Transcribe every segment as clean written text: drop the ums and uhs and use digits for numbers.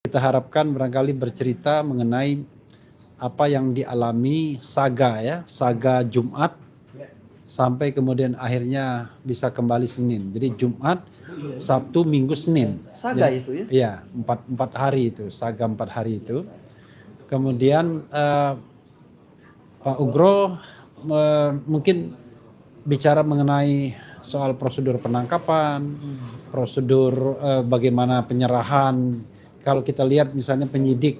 Kita harapkan barangkali bercerita mengenai apa yang dialami saga Jumat sampai kemudian akhirnya bisa kembali Senin. Jadi Jumat, Sabtu, Minggu, Senin. Saga Jadi, itu ya? Iya, empat hari itu, saga 4 hari itu. Kemudian Pak Ugro mungkin bicara mengenai soal prosedur penangkapan, prosedur bagaimana penyerahan. Kalau kita lihat misalnya penyidik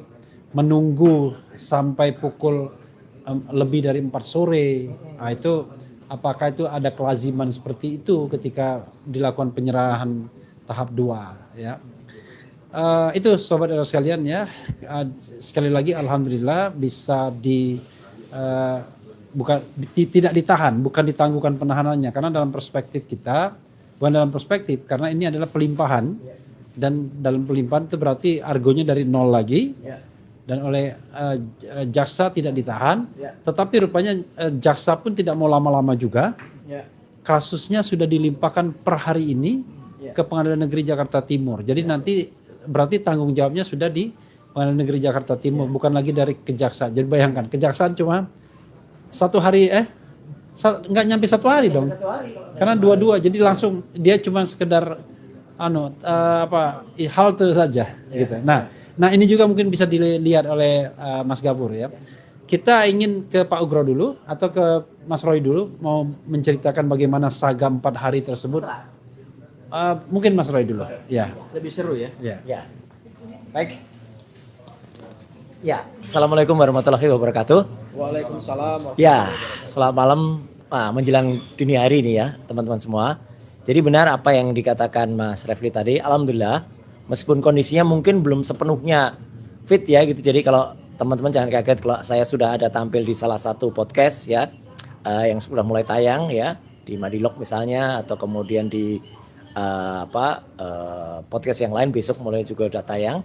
menunggu sampai pukul lebih dari 4 sore, nah itu apakah itu ada kelaziman seperti itu ketika dilakukan penyerahan tahap 2 ya. Itu sobat sekalian ya. Sekali lagi alhamdulillah bisa tidak ditahan, bukan ditangguhkan penahanannya, karena dalam perspektif kita, bukan dalam perspektif, karena ini adalah pelimpahan, dan dalam pelimpahan itu berarti argonya dari nol lagi, dan oleh jaksa tidak ditahan, tetapi rupanya jaksa pun tidak mau lama-lama juga, kasusnya sudah dilimpahkan per hari ini ke Pengadilan Negeri Jakarta Timur, jadi nanti berarti tanggung jawabnya sudah di Pengadilan Negeri Jakarta Timur, bukan lagi dari kejaksaan. Jadi bayangkan, kejaksaan cuma 1 hari nggak nyampe 1 hari dong, karena dua-dua, jadi langsung dia cuma sekedar halte saja gitu. Nah ini juga mungkin bisa dilihat oleh Mas Gafur ya. Kita ingin ke Pak Ugro dulu atau ke Mas Roy dulu, mau menceritakan bagaimana saga 4 hari tersebut. Mungkin Mas Roy dulu ya. Lebih seru ya? Ya. Baik. Ya, Assalamualaikum warahmatullahi wabarakatuh. Waalaikumsalam. Ya, selamat malam menjelang dini hari ini ya teman-teman semua. Jadi benar apa yang dikatakan Mas Refli tadi, alhamdulillah meskipun kondisinya mungkin belum sepenuhnya fit ya gitu. Jadi kalau teman-teman jangan kaget kalau saya sudah ada tampil di salah satu podcast ya yang sudah mulai tayang ya di Madilog misalnya, atau kemudian di podcast yang lain besok mulai juga udah tayang.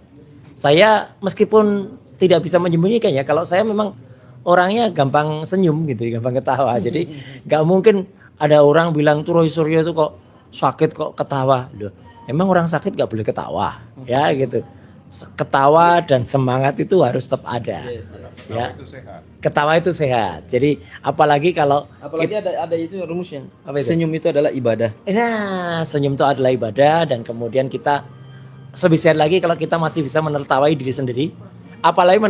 Saya meskipun tidak bisa menyembunyikan ya, kalau saya memang orangnya gampang senyum gitu, gampang ketawa. Jadi nggak mungkin ada orang bilang tuh Roy Suryo itu kok sakit kok ketawa. Loh, emang orang sakit nggak boleh ketawa ya gitu. Ketawa dan semangat itu harus tetap ada. Ya. Ketawa itu sehat. Jadi apalagi ada itu rumusnya. Apa itu? Senyum itu adalah ibadah. Nah, senyum itu adalah ibadah, dan kemudian kita lebih sehat lagi kalau kita masih bisa menertawai diri sendiri. Apalagi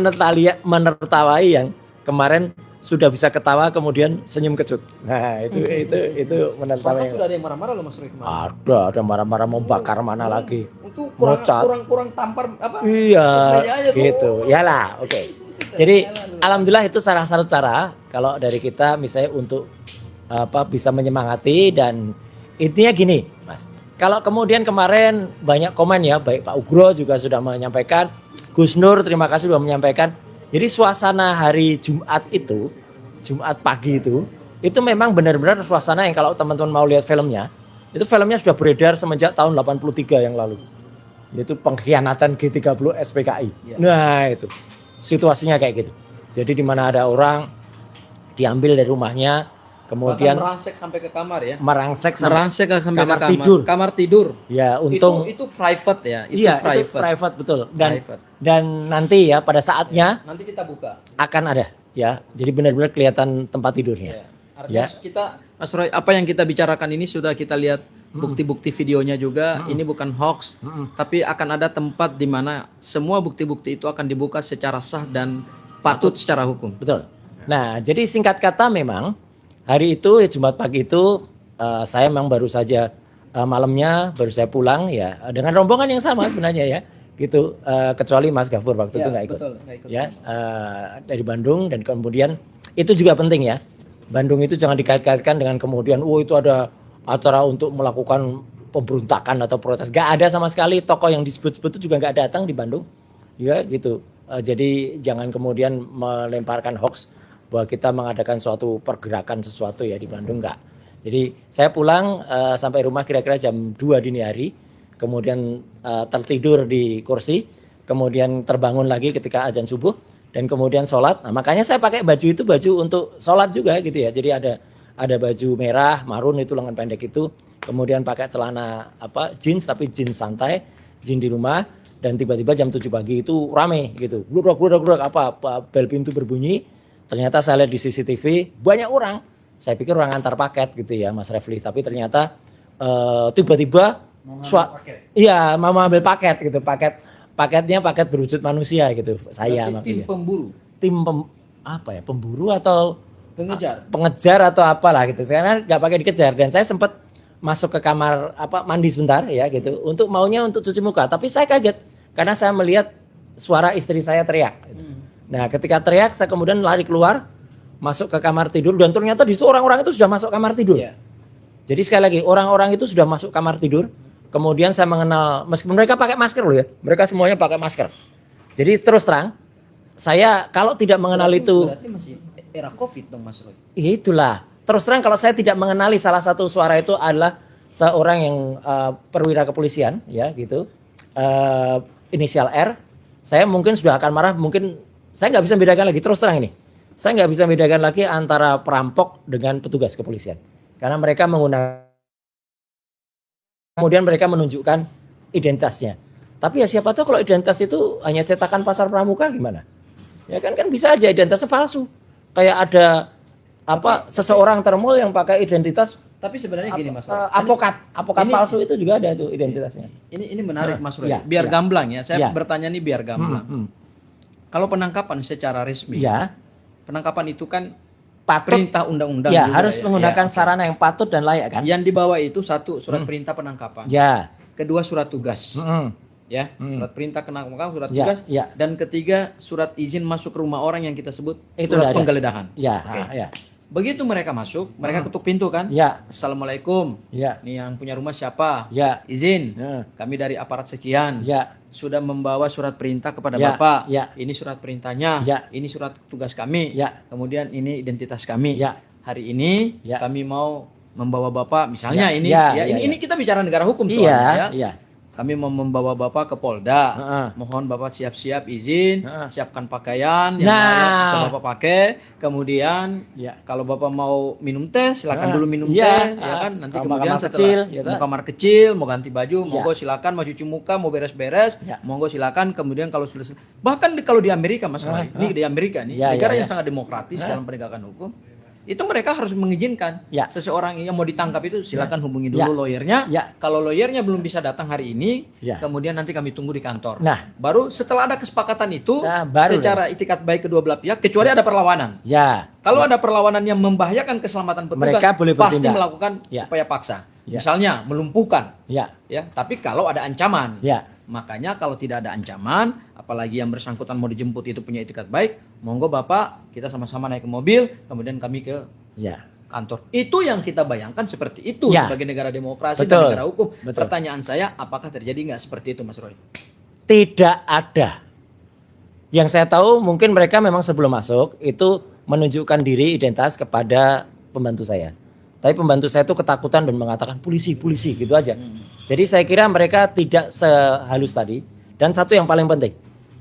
menertawai yang kemarin sudah bisa ketawa kemudian senyum kecut. Nah, itu menertawai. Sudah ada yang marah-marah loh Mas Roy kemarin. Ada marah-marah mau bakar mana lagi. Itu Mocat. kurang tampar apa? Iya, gitu. Yalah, oke. Jadi alhamdulillah itu salah satu cara kalau dari kita misalnya untuk bisa menyemangati, dan intinya gini, Mas. Kalau kemudian kemarin banyak komen ya, baik Pak Ugro juga sudah menyampaikan, Gus Nur terima kasih sudah menyampaikan. Jadi suasana hari Jumat pagi itu memang benar-benar suasana yang kalau teman-teman mau lihat filmnya, itu filmnya sudah beredar semenjak tahun 83 yang lalu. Itu pengkhianatan G30 SPKI. Ya. Nah itu situasinya kayak gitu. Jadi di mana ada orang diambil dari rumahnya, kemudian merangsek sampai ke kamar ya. Merangsek sampai kamar tidur. Kamar tidur. Ya, untung itu private ya. Itu private betul. Dan nanti ya pada saatnya nanti kita buka. Akan ada ya. Jadi benar-benar kelihatan tempat tidurnya. Ya. Artinya kita Mas Roy, apa yang kita bicarakan ini sudah kita lihat bukti-bukti videonya juga. Ini bukan hoax, tapi akan ada tempat di mana semua bukti-bukti itu akan dibuka secara sah dan patut secara hukum. Betul. Nah, jadi singkat kata memang hari itu ya Jumat pagi itu saya memang baru saja malamnya baru saya pulang ya dengan rombongan yang sama sebenarnya ya gitu, kecuali Mas Gafur waktu itu nggak ikut. Betul, nggak ikut. Ya dari Bandung, dan kemudian itu juga penting ya, Bandung itu jangan dikait-kaitkan dengan kemudian itu ada acara untuk melakukan pemberontakan atau protes. Gak ada sama sekali, tokoh yang disebut-sebut itu juga gak datang di Bandung ya gitu. Jadi jangan kemudian melemparkan hoax bahwa kita mengadakan suatu pergerakan sesuatu ya di Bandung, enggak. Jadi saya pulang sampai rumah kira-kira jam 2 dini hari, kemudian tertidur di kursi, kemudian terbangun lagi ketika azan subuh, dan kemudian sholat. Nah makanya saya pakai baju itu baju untuk sholat juga gitu ya. Jadi ada baju merah, marun itu lengan pendek itu, kemudian pakai celana jeans tapi jeans santai, jeans di rumah. dan tiba-tiba jam 7 pagi itu rame gitu. Gludak apa bel pintu berbunyi. Ternyata saya lihat di CCTV banyak orang. Saya pikir orang antar paket gitu ya Mas Refli, tapi ternyata tiba-tiba iya mau ambil paket gitu, paketnya paket berwujud manusia gitu. Saya Berarti maksudnya. tim pemburu, Apa ya, pemburu atau pengejar atau apalah gitu. Saya nggak pakai dikejar dan saya sempat masuk ke kamar mandi sebentar ya gitu untuk maunya untuk cuci muka, tapi saya kaget karena saya melihat suara istri saya teriak gitu. Nah ketika teriak saya kemudian lari keluar masuk ke kamar tidur dan ternyata di situ orang-orang itu sudah masuk kamar tidur. Iya. Jadi sekali lagi orang-orang itu sudah masuk kamar tidur. Kemudian saya mengenal, meskipun mereka pakai masker loh ya, mereka semuanya pakai masker. Jadi terus terang, saya kalau tidak mengenal itu, berarti masih era COVID dong Mas Roy. ya itulah. Terus terang kalau saya tidak mengenali salah satu suara itu adalah seorang yang perwira kepolisian, ya gitu, inisial R. Saya mungkin sudah akan marah, mungkin saya nggak bisa membedakan lagi. Terus terang ini, saya nggak bisa membedakan lagi antara perampok dengan petugas kepolisian, karena mereka menggunakan, kemudian mereka menunjukkan identitasnya. Tapi ya siapa tahu kalau identitas itu hanya cetakan pasar pramuka gimana? Ya kan bisa aja identitasnya palsu. Kayak ada seseorang termul yang pakai identitas Tapi sebenarnya gini Mas Roy. apokat ini- palsu itu juga ada itu identitasnya. Ini menarik Mas Roy. Ya, Biar ya. gamblang ya. Saya Ya. bertanya nih biar gamblang. Kalau penangkapan secara resmi, Ya, penangkapan itu kan patut. perintah undang-undang Ya, juga harus menggunakan Ya, oke. sarana yang patut dan layak kan? Yang dibawa itu satu surat perintah penangkapan, Ya. kedua surat tugas, ya surat perintah penangkapan, surat Ya, tugas, ya. dan ketiga surat izin masuk rumah orang yang kita sebut Itu surat udah ada. penggeledahan. Ya, Oke. ya. Begitu mereka masuk, mereka ketuk pintu kan? Ya. Assalamualaikum. Ya. Nih yang punya rumah siapa? Ya. Izin. Ya. Kami dari aparat sekian. Ya. Sudah membawa surat perintah kepada Ya, Bapak. ya. Ini surat perintahnya. Ya. Ini surat tugas kami. Ya. Kemudian ini identitas kami. Ya. Hari ini Ya. kami mau membawa Bapak, misalnya Ya, ini, ya, ya, ya, ini kita bicara negara hukum Iya, soalnya, ya. iya. Kami mau membawa Bapak ke Polda. Heeh. Mohon Bapak siap-siap izin, Heeh. siapkan pakaian yang Nah. layak bisa Bapak pakai. Kemudian Ya. kalau Bapak mau minum teh, silakan Heeh. dulu minum Iya, teh, ya heeh. kan? Nanti Kamar kemudian kecil, setelah ya mau kan? kamar kecil, mau ganti baju, Ya. monggo silakan, mau cuci muka, mau beres-beres, Ya. monggo silakan. Kemudian kalau sudah bahkan kalau di Amerika Mas Roy, ini di Amerika nih, Ya, negara ya, yang ya. sangat demokratis dalam penegakan hukum. Itu mereka harus mengizinkan Ya. seseorang yang mau ditangkap itu silakan hubungi Ya. dulu lawyernya. Ya. Kalau lawyernya belum bisa datang hari ini, Ya. kemudian nanti kami tunggu di kantor. Nah. Baru setelah ada kesepakatan itu, Nah, baru secara itikat baik kedua belah pihak, kecuali ada perlawanan. Ya. Kalau ada perlawanan yang membahayakan keselamatan petugas, Mereka boleh pasti bertindak. melakukan Ya. upaya paksa. Ya. Misalnya melumpuhkan, Ya. ya. Tapi kalau ada ancaman, Ya. makanya kalau tidak ada ancaman, apalagi yang bersangkutan mau dijemput itu punya itikat baik, monggo Bapak, kita sama-sama naik ke mobil, kemudian kami ke Ya. kantor. Itu yang kita bayangkan seperti itu Ya. sebagai negara demokrasi Betul. dan negara hukum. Betul. Pertanyaan saya, apakah terjadi nggak seperti itu, Mas Roy? Tidak ada. Yang saya tahu mungkin mereka memang sebelum masuk itu menunjukkan diri identitas kepada pembantu saya. Tapi pembantu saya itu ketakutan dan mengatakan polisi gitu aja. Jadi saya kira mereka tidak sehalus tadi. Dan satu yang paling penting,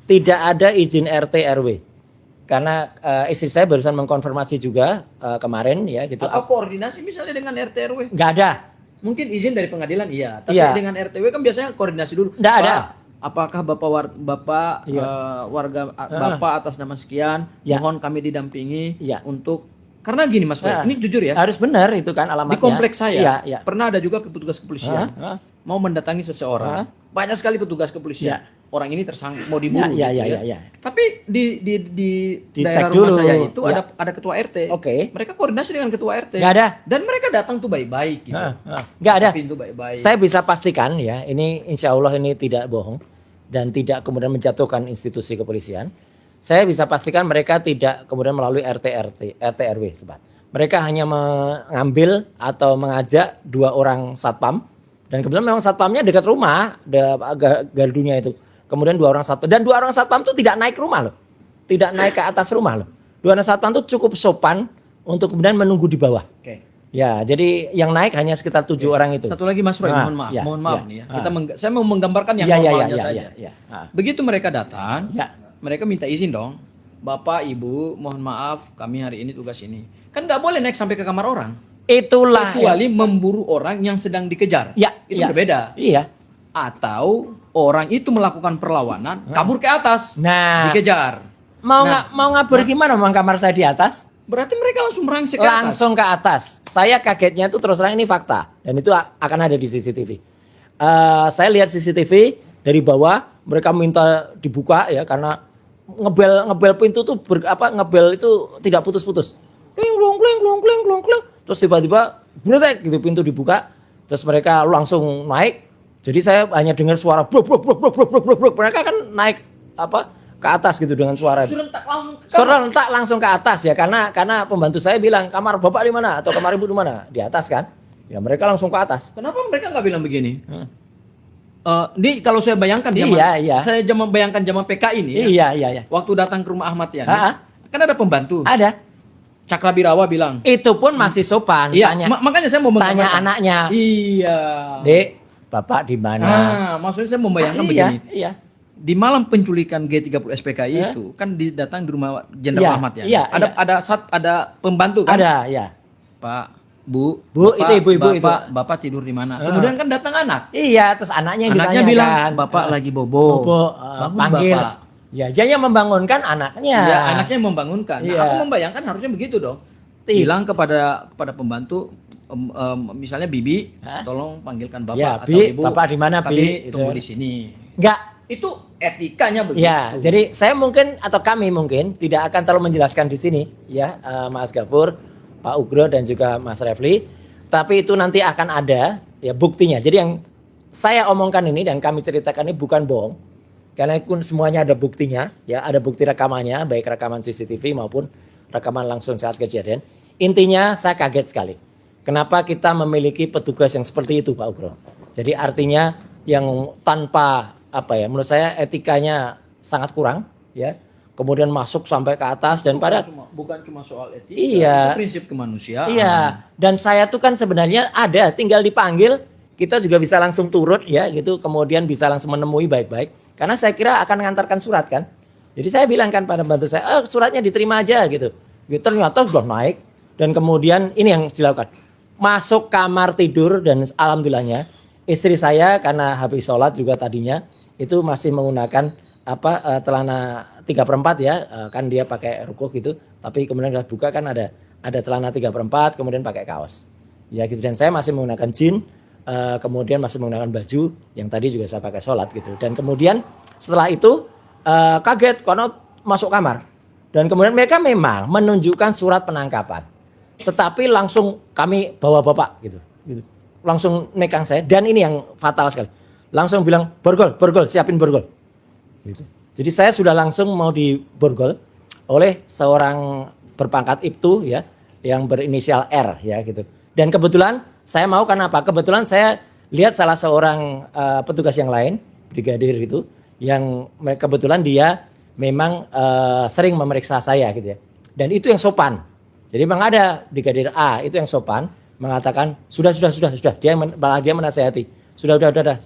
tidak ada izin RT RW. Karena istri saya barusan mengkonfirmasi juga kemarin ya gitu. Apa koordinasi misalnya dengan RT RW? Nggak ada. Mungkin izin dari pengadilan iya, tapi Iya. dengan RTW kan biasanya koordinasi dulu. Nggak ada. Pak, apakah Bapak Iya. warga Bapak atas nama sekian, Ya. mohon kami didampingi Iya. untuk karena gini Mas Roy, Nah, ini jujur ya. Harus benar itu kan alamatnya. Di kompleks saya Iya, iya. pernah ada juga petugas kepolisian Hah? mau mendatangi seseorang. Banyak sekali petugas kepolisian. Ya. Orang ini tersangka mau dibunuh. Ya, gitu ya, ya. Tapi di Dicek daerah rumah dulu. saya itu Ya. ada ketua RT. Oke. Mereka koordinasi dengan ketua RT. Nggak ada. Dan mereka datang tuh baik-baik gitu. Nggak ada. Pintu baik-baik. Saya bisa pastikan ya, ini insya Allah ini tidak bohong dan tidak kemudian menjatuhkan institusi kepolisian. Saya bisa pastikan mereka tidak kemudian melalui RT RW tempat. Mereka hanya mengambil atau mengajak 2 orang satpam dan kebetulan memang satpamnya dekat rumah, gardunya itu. Kemudian 2 orang satpam dan 2 orang satpam itu tidak naik rumah loh, tidak naik ke atas rumah loh. 2 orang satpam itu cukup sopan untuk kemudian menunggu di bawah. Oke. Ya, jadi yang naik hanya sekitar 7 orang itu. Satu lagi Mas Roy, Ah, mohon maaf ya, nih ya. ah. Saya mau menggambarkan yang Ya, ya, normalnya ya, saja. ya, ya. Ah. Begitu mereka datang, Ya. mereka minta izin dong. Bapak, Ibu, mohon maaf, kami hari ini tugas ini. Kan nggak boleh naik sampai ke kamar orang. Itulah Kecuali memburu orang yang sedang dikejar. Ya, Itu ya. berbeda. Iya. Atau orang itu melakukan perlawanan, kabur ke atas, Nah, dikejar. mau Nah, mau ngabur gimana? Memang kamar saya di atas? Berarti mereka langsung merangsek ke atas. Langsung ke atas. Saya kagetnya itu terus terang ini fakta dan itu akan ada di CCTV. Saya lihat CCTV dari bawah, mereka minta dibuka ya karena ngebel pintu tuh ngebel itu tidak putus-putus. Kling klong. Terus tiba-tiba bretek gitu pintu dibuka, terus mereka langsung naik. Jadi saya hanya dengar suara brok. Mereka kan naik ke atas gitu dengan suara. Serentak langsung ke atas ya karena pembantu saya bilang kamar bapak di mana atau kamar ibu di mana? Di atas kan? Ya mereka langsung ke atas. Kenapa mereka nggak bilang begini? Ini kalau saya bayangkan zaman, Iya. saya bayangkan zaman PKI ini. Iya. Waktu datang ke rumah Ahmad Yani, Ha-ha. kan ada pembantu. Ada. Cakrabirawa bilang. Itu pun masih sopan. Iya, Tanya, makanya saya mau tanya menggambarkan. anaknya. Iya. Dek, bapak di mana? Maksudnya saya membayangkan begini. Iya. Di malam penculikan G30 SPKI itu kan datang di rumah Jenderal Iya, Ahmad Yani. iya, Ada pembantu kan? Ada, ya. Pak, Bu, Bu, itu ibu-ibu itu. Bapak tidur di mana? Kemudian kan datang anak. Iya, terus anaknya yang Anaknya ditanyakan. bilang, Bapak lagi bobo. Bangun, panggil. Bapak. Ya, dia yang membangunkan anaknya. Iya, anaknya membangunkan. Nah, Iya. aku membayangkan harusnya begitu dong. Bilang kepada pembantu, misalnya Bibi, tolong panggilkan Bapak Ya, atau Bi, Ibu. Bapak di mana, Bi? Kami Gitu. tunggu di sini. Enggak. Itu etikanya begitu. Ya, jadi saya mungkin atau kami mungkin tidak akan terlalu menjelaskan di sini ya, Mas Gafur, Pak Ugro dan juga Mas Refli. Tapi itu nanti akan ada ya buktinya. Jadi yang saya omongkan ini dan kami ceritakan ini bukan bohong. Karena pun semuanya ada buktinya, ya ada bukti rekamannya, baik rekaman CCTV maupun rekaman langsung saat kejadian. Intinya saya kaget sekali. Kenapa kita memiliki petugas yang seperti itu, Pak Ugro? Jadi artinya yang tanpa menurut saya etikanya sangat kurang, ya. Kemudian masuk sampai ke atas dan bukan cuma soal etika, Iya. itu prinsip kemanusiaan. Iya, dan saya tuh kan sebenarnya ada tinggal dipanggil, kita juga bisa langsung turut ya gitu, kemudian bisa langsung menemui baik-baik. Karena saya kira akan mengantarkan surat kan. Jadi saya bilang kan pada bantu saya, suratnya diterima aja gitu. Ternyata sudah naik dan kemudian ini yang dilakukan. Masuk kamar tidur dan alhamdulillahnya istri saya karena habis sholat juga tadinya itu masih menggunakan celana 3/4 ya, kan dia pakai rukuh gitu, tapi kemudian udah buka kan ada celana 3/4 kemudian pakai kaos ya gitu, dan saya masih menggunakan jeans, kemudian masih menggunakan baju yang tadi juga saya pakai sholat gitu, dan kemudian setelah itu kaget karena masuk kamar dan kemudian mereka memang menunjukkan surat penangkapan, tetapi langsung kami bawa bapak gitu. Langsung megang saya dan ini yang fatal sekali, langsung bilang borgol siapin borgol gitu. Jadi saya sudah langsung mau diborgol oleh seorang berpangkat Ibtu ya, yang berinisial R ya gitu. Dan kebetulan saya mau karena apa? Kebetulan saya lihat salah seorang petugas yang lain, brigadir itu, yang kebetulan dia memang sering memeriksa saya gitu ya. Dan itu yang sopan. Jadi memang ada brigadir A itu yang sopan mengatakan sudah. Dia menasehati. Sudah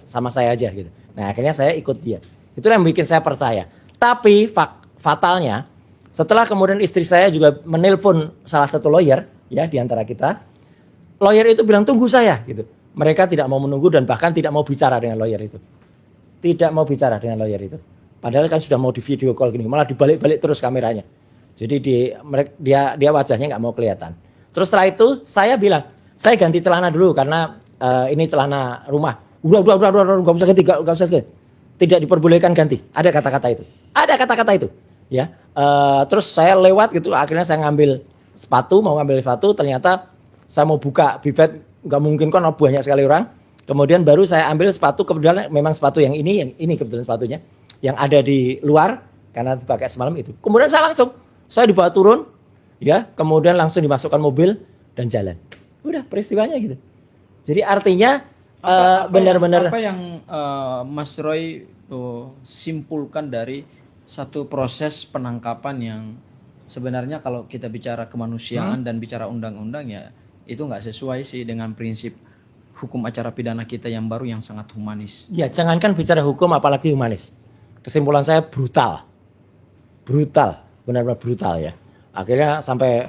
sama saya aja gitu. Nah, akhirnya saya ikut dia. Itu yang bikin saya percaya. Tapi fatalnya setelah kemudian istri saya juga menelpon salah satu lawyer ya di antara kita. Lawyer itu bilang tunggu saya gitu. Mereka tidak mau menunggu dan bahkan tidak mau bicara dengan lawyer itu. Tidak mau bicara dengan lawyer itu. Padahal kan sudah mau di video call gini, malah dibalik-balik terus kameranya. Jadi dia wajahnya nggak mau kelihatan. Terus setelah itu saya bilang, saya ganti celana dulu karena ini celana rumah. Udah, nggak usah ganti. Tidak diperbolehkan ganti. Ada kata-kata itu. Ya. Terus saya lewat gitu, akhirnya saya ngambil sepatu, ternyata saya mau buka bibet, nggak mungkin kan banyak sekali orang. Kemudian baru saya ambil sepatu, kebetulan memang sepatu yang ini kebetulan sepatunya yang ada di luar karena dipakai semalam itu. Kemudian saya dibawa turun, ya, kemudian langsung dimasukkan mobil dan jalan. Udah peristiwanya gitu. Jadi artinya benar-benar apa yang Mas Roy simpulkan dari satu proses penangkapan yang sebenarnya kalau kita bicara kemanusiaan dan bicara undang-undang ya itu nggak sesuai sih dengan prinsip hukum acara pidana kita yang baru yang sangat humanis. Ya, jangankan bicara hukum apalagi humanis. Kesimpulan saya brutal, benar-benar brutal ya. Akhirnya sampai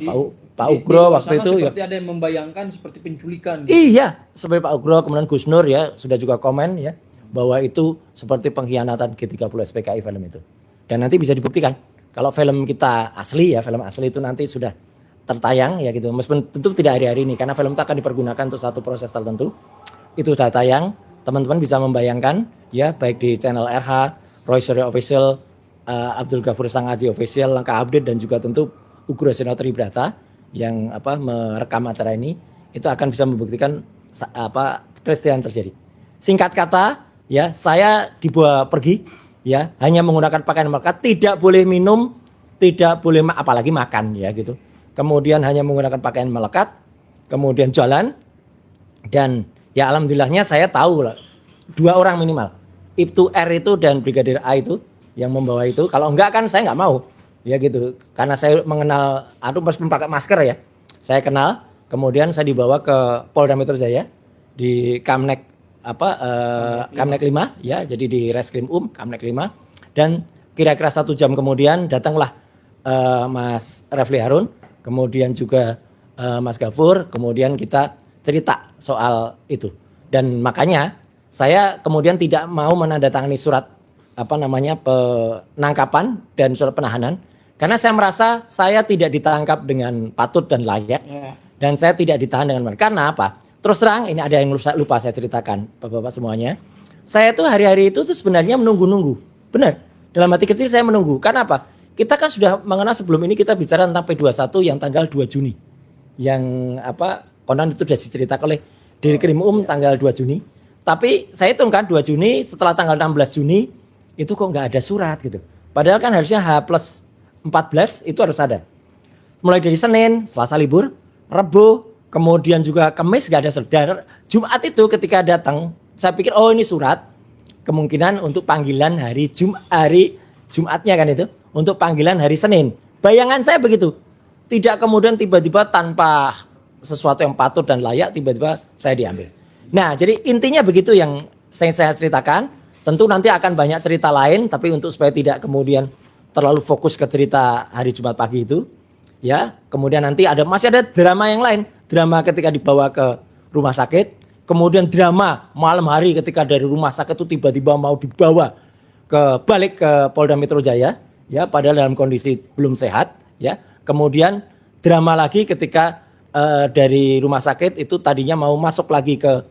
Pak Ugro waktu itu seperti ada yang membayangkan seperti penculikan. Iya, seperti Pak Ugro kemudian Gus Nur ya sudah juga komen ya. bahwa itu seperti pengkhianatan G30 SPKI film itu. Dan nanti bisa dibuktikan kalau film kita asli ya, film asli itu nanti sudah tertayang ya gitu. Meskipun tentu tidak hari-hari ini karena film itu akan dipergunakan untuk satu proses tertentu. Itu sudah tayang, teman-teman bisa membayangkan ya baik di channel RH, Roy Suryo Official, Abdul Ghafur Sangaji Official, Langkah Update dan juga tentu Ugrasena Tribrata yang merekam acara ini itu akan bisa membuktikan keristian terjadi. Singkat kata ya, saya dibawa pergi ya hanya menggunakan pakaian melekat, tidak boleh minum, tidak boleh apalagi makan ya gitu. Kemudian hanya menggunakan pakaian melekat, kemudian jalan dan ya alhamdulillahnya saya tahu lah 2 orang minimal. Ibtu R itu dan Brigadir A itu yang membawa itu. Kalau enggak kan saya nggak mau ya gitu. Karena saya mengenal meskipun pakai masker ya. Saya kenal, kemudian saya dibawa ke Polda Metro Jaya di Kamnek Kamnek 5 ya, jadi di Reskrim Kamnek 5 dan kira-kira 1 jam kemudian datanglah Mas Refli Harun, kemudian juga Mas Ghafur, kemudian kita cerita soal itu. Dan makanya saya kemudian tidak mau menandatangani surat penangkapan dan surat penahanan karena saya merasa saya tidak ditangkap dengan patut dan layak dan saya tidak ditahan dengan benar. Karena apa? Terus terang ini ada yang lupa saya ceritakan Bapak-bapak semuanya. Saya tuh hari-hari itu tuh sebenarnya menunggu-nunggu. Benar. Dalam hati kecil saya menunggu. Karena apa? Kita kan sudah mengenal sebelum ini kita bicara tentang P21 yang tanggal 2 Juni. Yang konon itu sudah diceritakan oleh Dirkrim tanggal 2 Juni. Tapi saya hitung kan 2 Juni setelah tanggal 16 Juni itu kok nggak ada surat gitu. Padahal kan harusnya H+14 itu harus ada. Mulai dari Senin, Selasa libur, Rabu, kemudian juga Kamis nggak ada surat. Dan Jumat itu ketika datang, saya pikir oh ini surat. Kemungkinan untuk panggilan hari Jumatnya kan itu. Untuk panggilan hari Senin. Bayangan saya begitu. Tidak kemudian tiba-tiba tanpa sesuatu yang patut dan layak tiba-tiba saya diambil. Nah jadi intinya begitu yang saya ceritakan. Tentu nanti akan banyak cerita lain. Tapi untuk supaya tidak kemudian terlalu fokus ke cerita hari Jumat pagi itu. Ya, kemudian nanti masih ada drama yang lain. Drama ketika dibawa ke rumah sakit. Kemudian drama malam hari ketika dari rumah sakit itu tiba-tiba mau dibawa balik ke Polda Metro Jaya. Ya, padahal dalam kondisi belum sehat. Ya, kemudian drama lagi ketika dari rumah sakit itu tadinya mau masuk lagi ke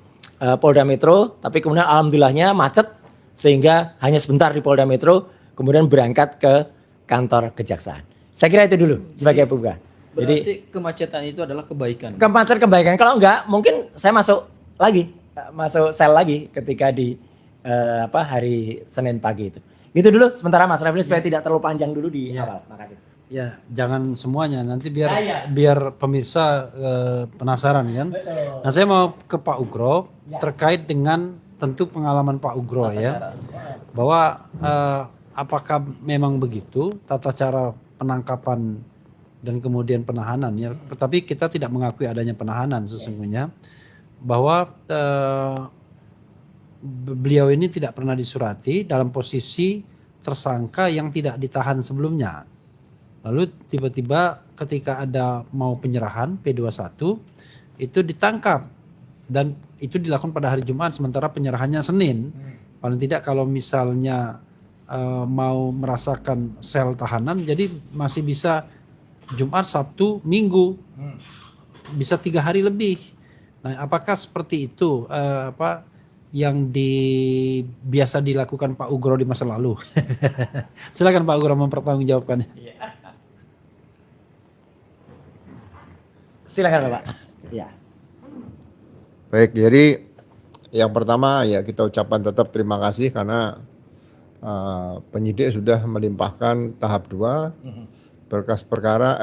Polda Metro. Tapi kemudian alhamdulillahnya macet. Sehingga hanya sebentar di Polda Metro. Kemudian berangkat ke kantor kejaksaan. Saya kira itu dulu sebagai pembuka. Berarti kemacetan itu adalah kebaikan. Kebaikan. Kalau enggak, mungkin saya masuk sel lagi ketika di hari Senin pagi itu. Gitu dulu sementara Mas Refli supaya tidak terlalu panjang dulu di awal. Makasih. Ya, jangan semuanya nanti biar pemirsa penasaran kan. Betul. Nah, saya mau ke Pak Ugro terkait dengan tentu pengalaman Pak Ugro ya. Bahwa apakah memang begitu tata cara penangkapan dan kemudian penahanan ya, tetapi kita tidak mengakui adanya penahanan sesungguhnya, bahwa beliau ini tidak pernah disurati dalam posisi tersangka yang tidak ditahan sebelumnya. Lalu tiba-tiba ketika ada mau penyerahan P21 itu ditangkap dan itu dilakukan pada hari Jumat sementara penyerahannya Senin. Paling tidak kalau misalnya mau merasakan sel tahanan jadi masih bisa Jumat, Sabtu, Minggu, bisa 3 hari lebih. Nah, apakah seperti itu yang biasa dilakukan Pak Ugro di masa lalu? Silakan Pak Ugro mempertanggungjawabkannya. Silakan Pak. Ya. Baik, jadi yang pertama ya kita ucapkan tetap terima kasih karena penyidik sudah melimpahkan tahap 2 berkas perkara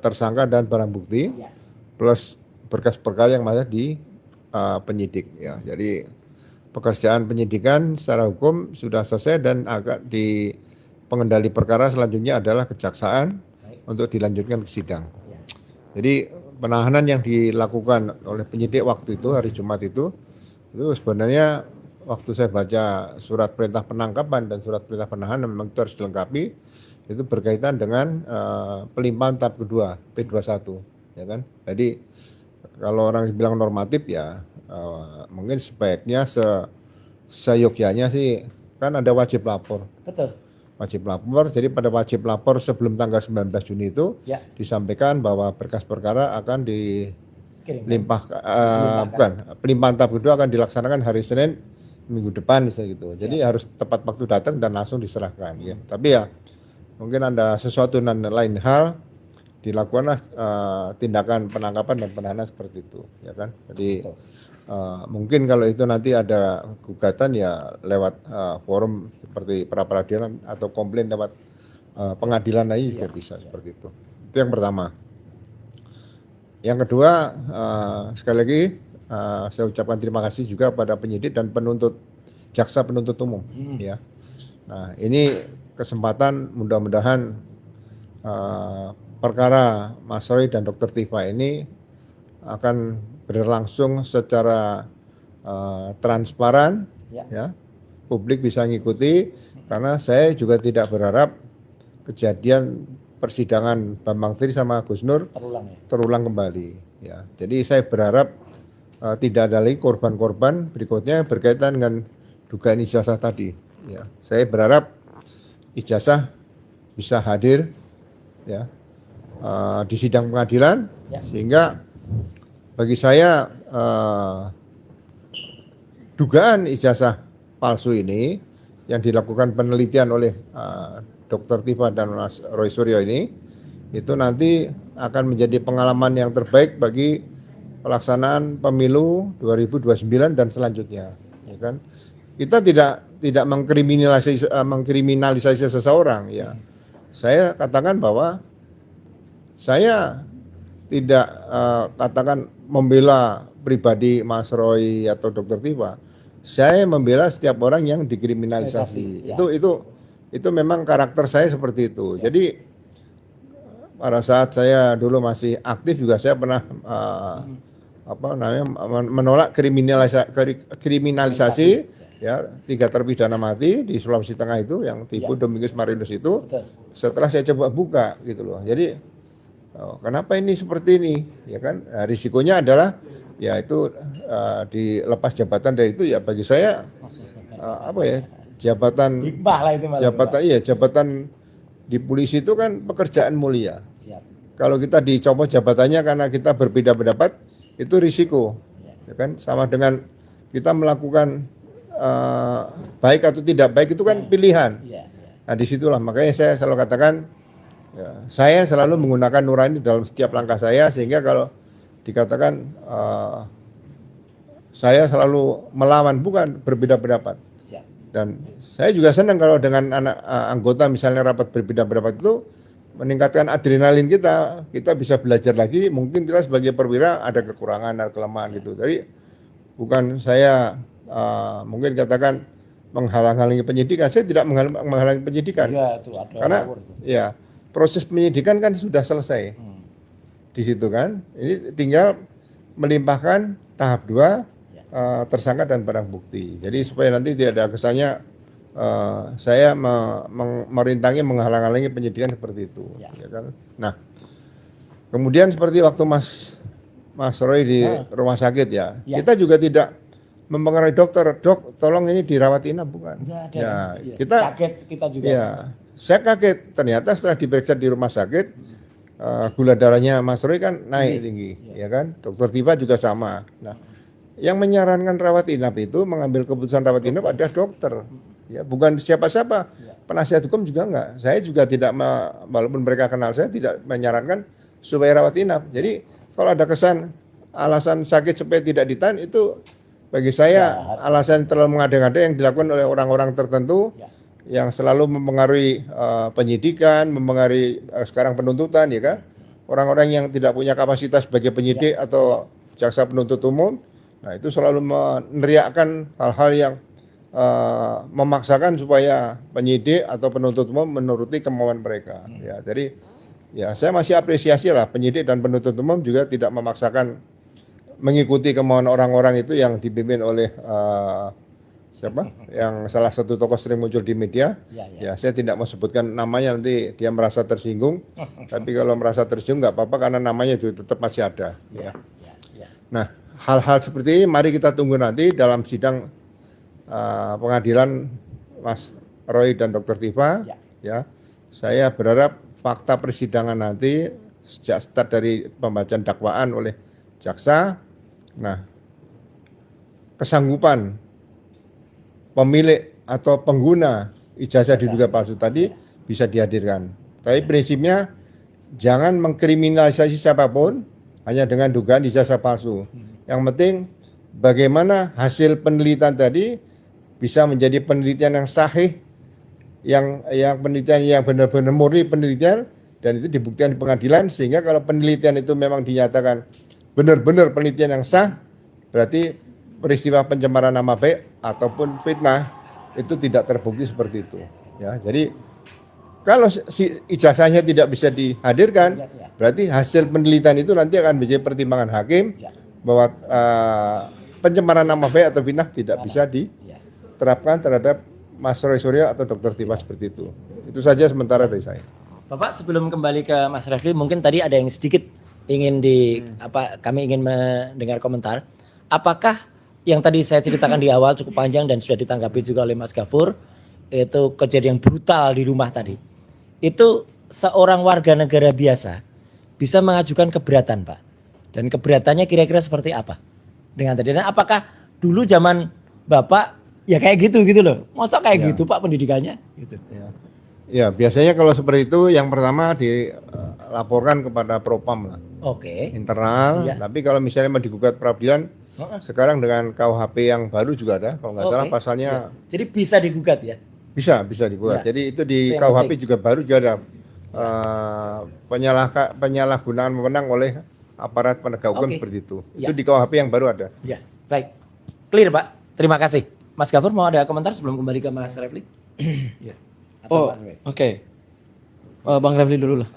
tersangka dan barang bukti plus berkas perkara yang masih di penyidik ya. Jadi pekerjaan penyidikan secara hukum sudah selesai dan agak di pengendali perkara selanjutnya adalah kejaksaan untuk dilanjutkan ke sidang. Jadi penahanan yang dilakukan oleh penyidik waktu itu hari Jumat itu sebenarnya waktu saya baca surat perintah penangkapan dan surat perintah penahanan memang itu harus dilengkapi, itu berkaitan dengan pelimpahan tahap kedua P21 ya kan. Jadi kalau orang bilang normatif ya mungkin sebaiknya seyogyanya sih kan ada wajib lapor. Betul. Wajib lapor, jadi pada wajib lapor sebelum tanggal 19 Juni itu Ya. disampaikan bahwa berkas perkara akan Kirim. pelimpahan tahap kedua akan dilaksanakan hari Senin minggu depan misalnya gitu. Jadi harus tepat waktu datang dan langsung diserahkan ya. Tapi ya mungkin ada sesuatu dan lain hal dilakukanlah tindakan penangkapan dan penahanan seperti itu ya kan. Jadi mungkin kalau itu nanti ada gugatan ya lewat forum seperti pra peradilan atau komplain lewat pengadilan aja juga bisa seperti itu. Itu yang pertama. Yang kedua, sekali lagi saya ucapkan terima kasih juga pada penyidik dan jaksa penuntut umum, ya. Nah, ini kesempatan mudah-mudahan perkara Mas Roy dan Dr. Tifa ini akan berlangsung secara transparan, ya. Publik bisa ngikuti karena saya juga tidak berharap kejadian persidangan Bambang Tri sama Gus Nur terulang kembali ya. Jadi saya berharap tidak ada lagi korban-korban berikutnya berkaitan dengan dugaan ijazah tadi ya. Saya berharap ijazah bisa hadir ya di sidang pengadilan sehingga bagi saya dugaan ijazah palsu ini yang dilakukan penelitian oleh Dr. Tifa dan Mas Roy Suryo ini itu nanti akan menjadi pengalaman yang terbaik bagi pelaksanaan pemilu 2029 dan selanjutnya, ya kan? Kita tidak mengkriminalisasi seseorang, ya. Saya katakan bahwa saya tidak katakan membela pribadi Mas Roy atau Dr. Tifa. Saya membela setiap orang yang dikriminalisasi. Itu memang karakter saya seperti itu. Jadi pada saat saya dulu masih aktif juga saya pernah menolak kriminalisasi ya 3 terpidana mati di Sulawesi Tengah itu yang tipu Domingus Marinus itu. Setelah saya coba buka gitu loh. Jadi kenapa ini seperti ini ya kan? Nah, risikonya adalah ya itu dilepas jabatan dari itu ya bagi saya jabatan di polisi itu kan pekerjaan mulia. Kalau kita dicopot jabatannya karena kita berbeda pendapat itu risiko, ya kan? Sama dengan kita melakukan baik atau tidak baik itu kan pilihan. Nah disitulah makanya saya selalu katakan saya selalu menggunakan nurani dalam setiap langkah saya sehingga kalau dikatakan saya selalu melawan bukan berbeda pendapat. Dan saya juga senang kalau dengan anggota misalnya rapat berbeda pendapat itu meningkatkan adrenalin kita bisa belajar lagi, mungkin kita sebagai perwira ada kekurangan, ada kelemahan gitu. Jadi bukan saya mungkin katakan menghalang-halangi penyidikan, saya tidak menghalangi penyidikan. Karena ya proses penyidikan kan sudah selesai. Di situ kan, ini tinggal melimpahkan tahap 2 tersangka dan barang bukti. Jadi supaya nanti tidak ada kesannya saya merintangi menghalang-halangi penyidikan seperti itu, ya kan. Nah, kemudian seperti waktu Mas Roy di rumah sakit ya, kita juga tidak mempengaruhi dokter, dok, tolong ini dirawat inap bukan? Kita kaget kita juga. Ya, saya kaget ternyata setelah diperiksa di rumah sakit gula darahnya Mas Roy kan naik tinggi, ya kan? Dokter Tifa juga sama. Nah, yang menyarankan rawat inap itu mengambil keputusan rawat inap ada dokter, ya bukan siapa-siapa. Penasihat hukum juga enggak. Saya juga tidak, walaupun mereka kenal saya tidak menyarankan supaya rawat inap. Jadi kalau ada kesan alasan sakit supaya tidak ditahan itu bagi saya alasan terlalu mengada-ngada yang dilakukan oleh orang-orang tertentu yang selalu mempengaruhi penyidikan, mempengaruhi sekarang penuntutan, ya kan? Orang-orang yang tidak punya kapasitas sebagai penyidik atau jaksa penuntut umum. Nah itu selalu meneriakkan hal-hal yang memaksakan supaya penyidik atau penuntut umum menuruti kemauan mereka. Ya, jadi ya saya masih apresiasi lah penyidik dan penuntut umum juga tidak memaksakan mengikuti kemauan orang-orang itu yang dipimpin oleh siapa? Yang salah satu tokoh sering muncul di media. Ya saya tidak mau sebutkan namanya nanti dia merasa tersinggung. Tapi kalau merasa tersinggung nggak apa-apa karena namanya itu tetap masih ada. Ya. Nah hal-hal seperti ini mari kita tunggu nanti dalam sidang pengadilan Mas Roy dan Dr. Tifa, ya, saya berharap fakta persidangan nanti sejak start dari pembacaan dakwaan oleh jaksa, nah kesanggupan pemilik atau pengguna ijazah diduga palsu tadi bisa dihadirkan. Tapi prinsipnya jangan mengkriminalisasi siapapun hanya dengan dugaan ijazah palsu. Yang penting bagaimana hasil penelitian tadi bisa menjadi penelitian yang sahih, yang penelitian yang benar-benar murni penelitian, dan itu dibuktikan di pengadilan, sehingga kalau penelitian itu memang dinyatakan benar-benar penelitian yang sah, berarti peristiwa pencemaran nama baik ataupun fitnah itu tidak terbukti seperti itu. Ya, jadi kalau si ijazahnya tidak bisa dihadirkan, berarti hasil penelitian itu nanti akan menjadi pertimbangan hakim bahwa pencemaran nama baik atau fitnah tidak bisa diterapkan terhadap Mas Roy Suryo atau Dr. Tifa seperti itu. Itu saja sementara dari saya. Bapak, sebelum kembali ke Mas Refli, mungkin tadi ada yang sedikit ingin kami ingin mendengar komentar. Apakah yang tadi saya ceritakan di awal cukup panjang dan sudah ditanggapi juga oleh Mas Gafur, itu kejadian brutal di rumah tadi. Itu seorang warga negara biasa bisa mengajukan keberatan, Pak. Dan keberatannya kira-kira seperti apa? Dengan tadi, dan apakah dulu zaman Bapak ya kayak gitu loh. Masa kayak gitu Pak pendidikannya gitu. Ya, biasanya kalau seperti itu yang pertama dilaporkan kepada Propam lah. Oke. Internal, tapi kalau misalnya mau digugat peradilan, sekarang dengan KUHP yang baru juga ada, kalau nggak salah pasalnya. Jadi bisa digugat ya? Bisa digugat. Jadi itu di KUHP juga baru juga ada penyalahgunaan wewenang oleh aparat penegak hukum seperti itu. Itu di KUHP yang baru ada. Ya, baik. Clear Pak. Terima kasih. Mas Gafur mau ada komentar sebelum kembali ke Mas Refli? Ya. Oke. Bang Refli dulu lah.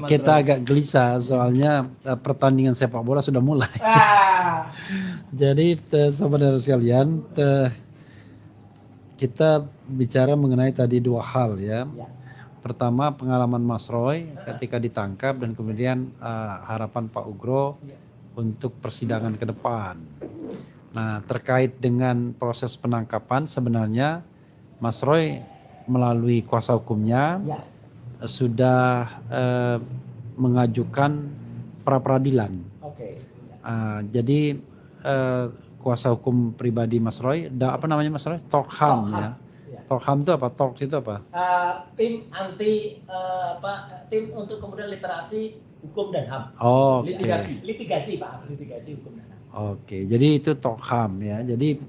Kita agak gelisah soalnya pertandingan sepak bola sudah mulai. Jadi saudara sekalian, kita bicara mengenai tadi dua hal ya. Pertama pengalaman Mas Roy ketika ditangkap dan kemudian harapan Pak Ugro untuk persidangan ke depan. Nah, terkait dengan proses penangkapan sebenarnya Mas Roy melalui kuasa hukumnya sudah mengajukan pra peradilan. Jadi kuasa hukum pribadi Mas Roy, apa namanya Mas Roy? Tokham ya. Tokham itu apa? Tok itu apa? Tim anti tim untuk kemudian literasi hukum dan HAM. Litigasi Pak, litigasi hukum dan HAM. Oke, jadi itu Tokham ya. Jadi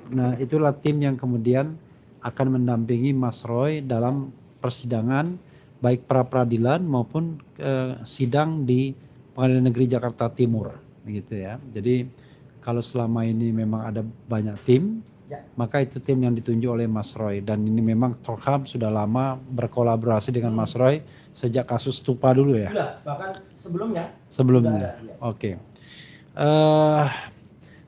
itulah tim yang kemudian akan mendampingi Mas Roy dalam persidangan baik pra peradilan maupun sidang di Pengadilan Negeri Jakarta Timur, gitu ya. Jadi kalau selama ini memang ada banyak tim, maka itu tim yang ditunjuk oleh Mas Roy, dan ini memang Tokham sudah lama berkolaborasi dengan Mas Roy sejak kasus Stupa dulu ya. Bahkan sebelumnya. Oke.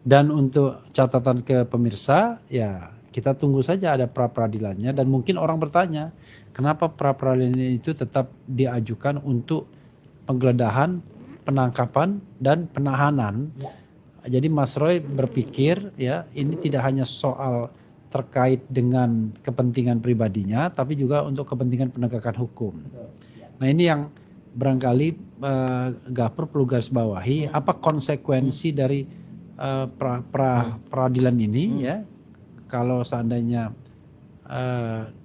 Dan untuk catatan ke pemirsa, ya kita tunggu saja ada pra peradilannya, dan mungkin orang bertanya, kenapa pra peradilan itu tetap diajukan untuk penggeledahan, penangkapan dan penahanan? Jadi Mas Roy berpikir ya ini tidak hanya soal terkait dengan kepentingan pribadinya, tapi juga untuk kepentingan penegakan hukum. Nah ini yang barangkali Gafur perlu garis bawahi, apa konsekuensi dari peradilan ini ya, kalau seandainya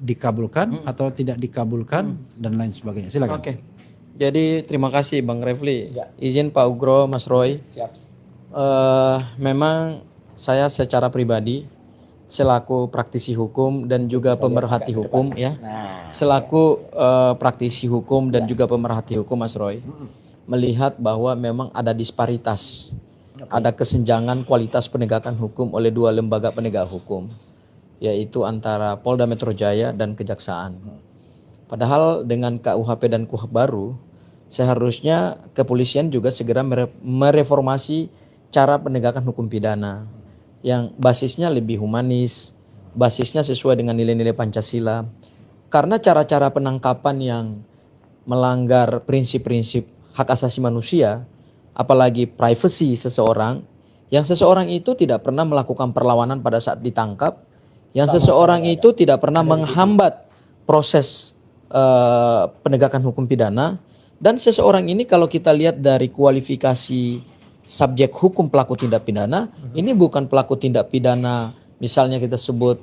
dikabulkan atau tidak dikabulkan dan lain sebagainya. Silakan. Oke. Jadi terima kasih Bang Refli. Izin Pak Ugro, Mas Roy. Siap. Memang saya secara pribadi selaku praktisi hukum dan juga pemerhati hukum ya. Selaku praktisi hukum dan juga pemerhati hukum Mas Roy, melihat bahwa memang ada disparitas. Ada kesenjangan kualitas penegakan hukum oleh dua lembaga penegak hukum, yaitu antara Polda Metro Jaya dan Kejaksaan. Padahal dengan KUHP dan KUHP baru, seharusnya kepolisian juga segera mereformasi cara penegakan hukum pidana yang basisnya lebih humanis, basisnya sesuai dengan nilai-nilai Pancasila. Karena cara-cara penangkapan yang melanggar prinsip-prinsip hak asasi manusia, apalagi privasi seseorang, Yang seseorang itu tidak pernah melakukan perlawanan pada saat ditangkap, yang seseorang itu tidak pernah menghambat proses penegakan hukum pidana, dan seseorang ini kalau kita lihat dari kualifikasi subjek hukum pelaku tindak pidana, ini bukan pelaku tindak pidana misalnya kita sebut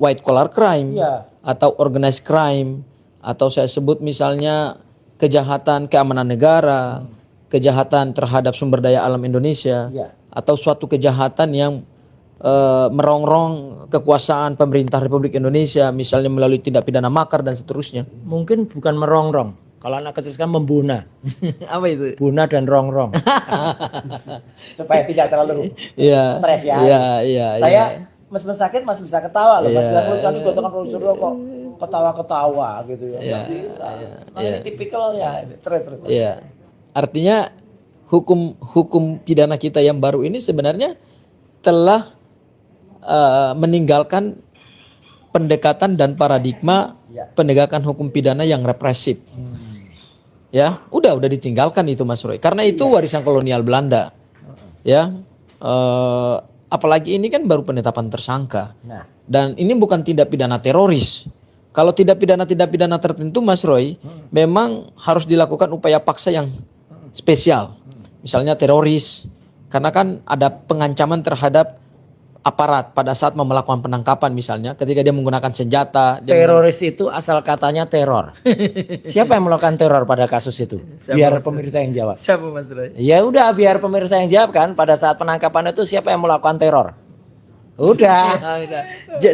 white collar crime atau organized crime, atau saya sebut misalnya kejahatan keamanan negara, kejahatan terhadap sumber daya alam Indonesia, atau suatu kejahatan yang merongrong kekuasaan pemerintah Republik Indonesia, misalnya melalui tindak pidana makar dan seterusnya. Mungkin bukan merongrong. Kalau anak kecil sekarang membuna. Apa itu? Buna dan rongrong. Supaya tidak terlalu stres ya. Iya. Saya meskipun sakit masih bisa ketawa loh. Mas Bilang kali gotongan produser kok ketawa-ketawa gitu ya. Nggak bisa. Ini tipikal ya. Terus. Iya. Artinya hukum pidana kita yang baru ini sebenarnya telah meninggalkan pendekatan dan paradigma penegakan hukum pidana yang represif. Ya, udah ditinggalkan itu Mas Roy. Karena itu warisan kolonial Belanda. Ya. Apalagi ini kan baru penetapan tersangka. Dan ini bukan tindak pidana teroris. Kalau tindak pidana tertentu Mas Roy, memang harus dilakukan upaya paksa yang spesial. Misalnya teroris, karena kan ada pengancaman terhadap aparat pada saat melakukan penangkapan misalnya, ketika dia menggunakan senjata. Teroris itu asal katanya teror. Siapa yang melakukan teror pada kasus itu? Biar pemirsa yang jawab. Siapa Mas Roy? Ya udah biar pemirsa yang jawab kan, pada saat penangkapan itu siapa yang melakukan teror? Udah.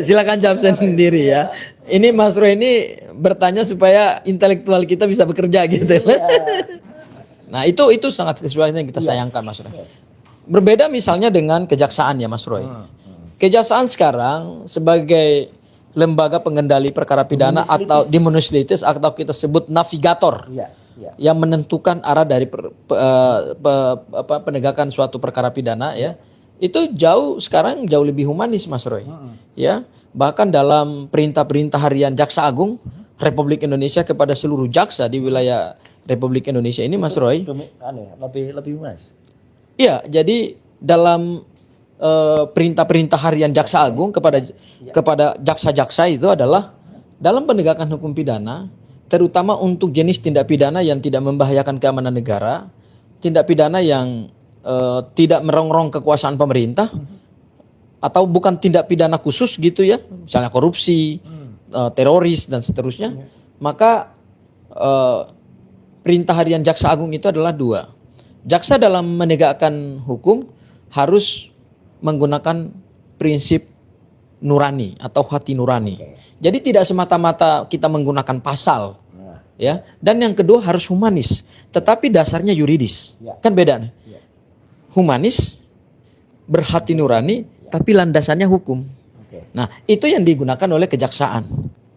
Silakan jawab sendiri ya. Ini Mas Roy ini bertanya supaya intelektual kita bisa bekerja gitu. Nah itu sangat sesuatu yang kita sayangkan Mas Roy. Berbeda misalnya dengan kejaksaan ya Mas Roy. Kejaksaan sekarang sebagai lembaga pengendali perkara pidana atau demonstratis atau kita sebut navigator yang menentukan arah dari penegakan suatu perkara pidana ya. Itu sekarang jauh lebih humanis Mas Roy. Ya, bahkan dalam perintah-perintah harian Jaksa Agung Republik Indonesia kepada seluruh jaksa di wilayah Republik Indonesia ini Mas Roy. Lebih humanis. Iya, jadi dalam perintah-perintah harian Jaksa Agung kepada jaksa-jaksa itu adalah dalam penegakan hukum pidana, terutama untuk jenis tindak pidana yang tidak membahayakan keamanan negara, tindak pidana yang tidak merongrong kekuasaan pemerintah, atau bukan tindak pidana khusus gitu ya, misalnya korupsi, teroris dan seterusnya, maka perintah harian Jaksa Agung itu adalah 2. Jaksa dalam menegakkan hukum harus menggunakan prinsip nurani atau hati nurani. Jadi tidak semata-mata kita menggunakan pasal, ya. Dan yang kedua harus humanis, tetapi dasarnya yuridis. Kan beda nih. Humanis, berhati nurani, tapi landasannya hukum. Nah, itu yang digunakan oleh kejaksaan.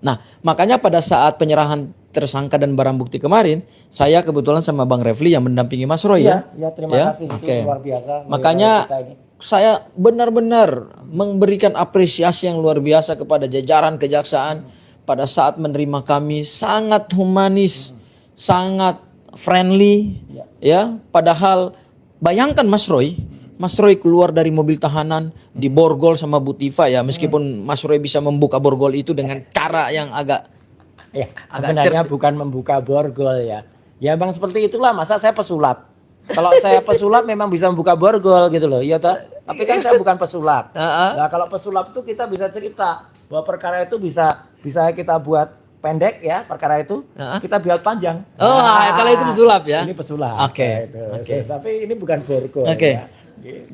Nah, makanya pada saat penyerahan tersangka dan barang bukti kemarin, saya kebetulan sama Bang Refli yang mendampingi Mas Roy ya. Ya, terima kasih. Itu luar biasa. Makanya saya benar-benar memberikan apresiasi yang luar biasa kepada jajaran kejaksaan pada saat menerima kami, sangat humanis, sangat friendly ya. Padahal bayangkan Mas Roy keluar dari mobil tahanan di borgol sama Bu Tifa ya, meskipun Mas Roy bisa membuka borgol itu dengan cara yang agak sebenarnya bukan membuka borgol ya. Ya Bang seperti itulah, masa saya pesulap. Kalau saya pesulap memang bisa membuka borgol gitu loh. Iya toh? Tapi kan saya bukan pesulap. Nah, kalau pesulap itu kita bisa cerita bahwa perkara itu bisa kita buat pendek ya, perkara itu kita buat panjang. Kalau itu pesulap ya. Ini pesulap. Oke. Tapi ini bukan borgol. Ya.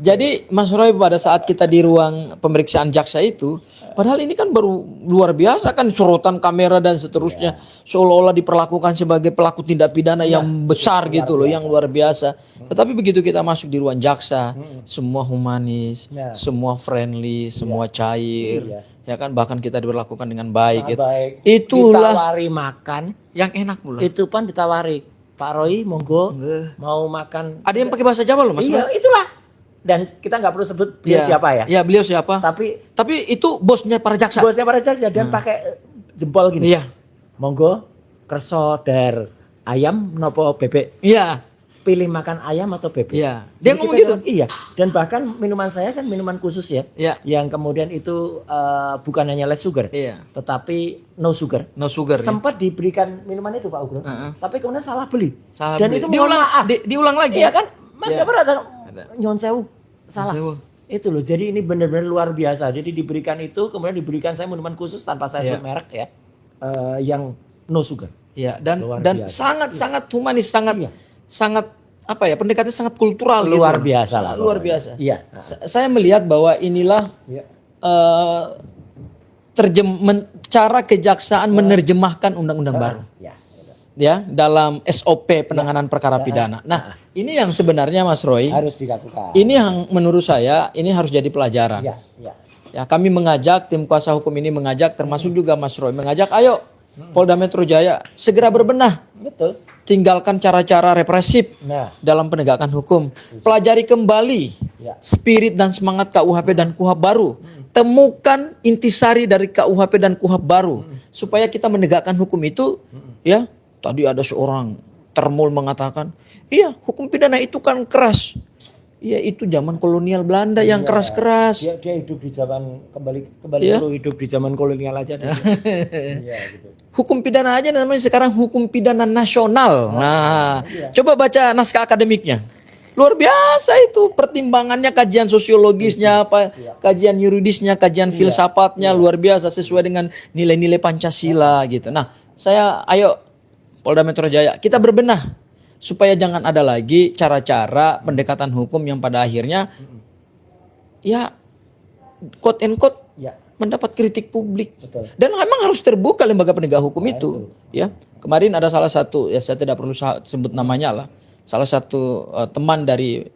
Jadi Mas Roy pada saat kita di ruang pemeriksaan jaksa itu, padahal ini kan baru luar biasa kan, sorotan kamera dan seterusnya, seolah-olah diperlakukan sebagai pelaku tindak pidana yang besar gitu loh, yang luar biasa. Tetapi begitu kita masuk di ruang jaksa, semua humanis, semua friendly, semua cair, ya kan, bahkan kita diperlakukan dengan baik. Itulah ditawari makan yang enak pula. Itu pun ditawari, Pak Roy monggo mau makan. Ada yang pakai bahasa Jawa loh Mas. Iya, itulah. Dan kita nggak perlu sebut beliau siapa ya. Iya, beliau siapa. Tapi itu bosnya para jaksa. Bosnya para jaksa dan pakai jempol gini. Iya. Monggo kerso dar ayam nopo bebek. Iya. pilih makan ayam atau bebek. Iya. Dia Jadi ngomong kita gitu. kan- iya. Dan bahkan minuman saya kan minuman khusus ya. Iya. Yang kemudian itu bukan hanya less sugar, Iya. tetapi no sugar. No sugar. Ya. Sempat diberikan minuman itu Pak Ugro, tapi kemudian salah beli. Salah Dan beli. itu mohon diulang, maaf. diulang lagi. Iya kan, Mas Iya. Gabar ada nyon sewu, salah. Sewu. Itu loh, jadi ini benar-benar luar biasa. Jadi diberikan itu, kemudian diberikan saya minuman khusus tanpa saya Iya. sebut merek ya, yang no sugar. Iya, dan Luar dan biasa. sangat humanis, sangat Iya. sangat apa ya, pendekatannya sangat kultural Luar gitu. biasa lah. Luar pokoknya. biasa. Iya. Saya melihat bahwa inilah Iya. cara kejaksaan menerjemahkan undang-undang baru. Ya. Ya, dalam SOP penanganan perkara pidana. Nah, ini yang sebenarnya Mas Roy, Harus dilakukan. ini yang menurut saya ini harus jadi pelajaran. Iya, iya. Ya, kami mengajak, tim kuasa hukum ini mengajak, termasuk juga Mas Roy mengajak, ayo Polda Metro Jaya segera berbenah, Betul. tinggalkan cara-cara represif Nah, dalam penegakan hukum, pelajari kembali ya. spirit dan semangat KUHP dan KUHAP baru, temukan intisari dari KUHP dan KUHAP baru, supaya kita menegakkan hukum itu, ya. Tadi ada seorang termul mengatakan, iya hukum pidana itu kan keras. Iya itu zaman kolonial Belanda yang keras-keras. Dia hidup di zaman kembali Iya. dulu hidup di zaman kolonial aja. Iya gitu. Hukum pidana aja namanya sekarang hukum pidana nasional. Nah, coba baca naskah akademiknya. Luar biasa itu pertimbangannya, kajian sosiologisnya, apa, kajian yuridisnya, kajian filsafatnya luar biasa sesuai dengan nilai-nilai Pancasila gitu. Nah, ayo Polda Metro Jaya kita berbenah supaya jangan ada lagi cara-cara pendekatan hukum yang pada akhirnya ya quote and quote Ya. mendapat kritik publik. Betul. Dan memang harus terbuka lembaga penegak hukum Nah, itu, ya. Kemarin ada salah satu, ya saya tidak perlu sebut namanya lah. Salah satu teman dari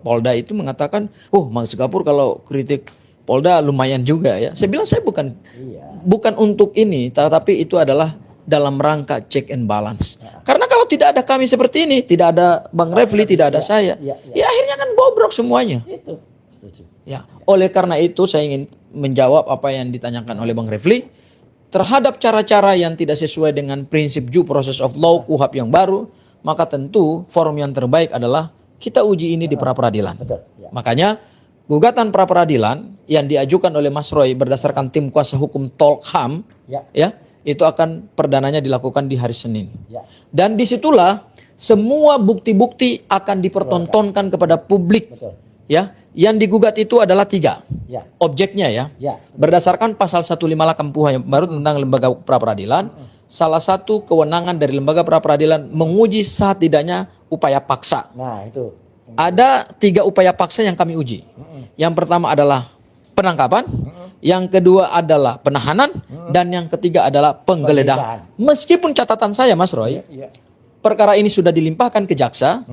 Polda itu mengatakan, "Oh, Mas Gapur kalau kritik Polda lumayan juga ya." Saya bilang saya bukan untuk ini, tetapi itu adalah dalam rangka check and balance. Karena kalau tidak ada kami seperti ini, tidak ada Bang Refli, tidak ada saya, ya akhirnya kan bobrok semuanya. Itu. Setuju. Ya, oleh karena itu saya ingin menjawab apa yang ditanyakan oleh Bang Refli terhadap cara-cara yang tidak sesuai dengan prinsip due process of law KUHAP yang baru, maka tentu forum yang terbaik adalah kita uji ini di pra-peradilan. Betul. Ya. Makanya gugatan pra-peradilan yang diajukan oleh Mas Roy berdasarkan tim kuasa hukum Tolkham, ya, itu akan perdananya dilakukan di hari Senin. Ya. Dan disitulah semua bukti-bukti akan dipertontonkan kepada publik. Betul. Ya, yang digugat itu adalah 3 Ya. objeknya ya. Ya. Berdasarkan pasal 158 KUHA yang baru tentang lembaga pra-peradilan, salah satu kewenangan dari lembaga pra-peradilan menguji sah tidaknya upaya paksa. Nah, itu. Ada 3 upaya paksa yang kami uji. Yang pertama adalah penangkapan, yang kedua adalah penahanan, dan yang ketiga adalah penggeledahan. Meskipun catatan saya Mas Roy, Ya. perkara ini sudah dilimpahkan ke jaksa,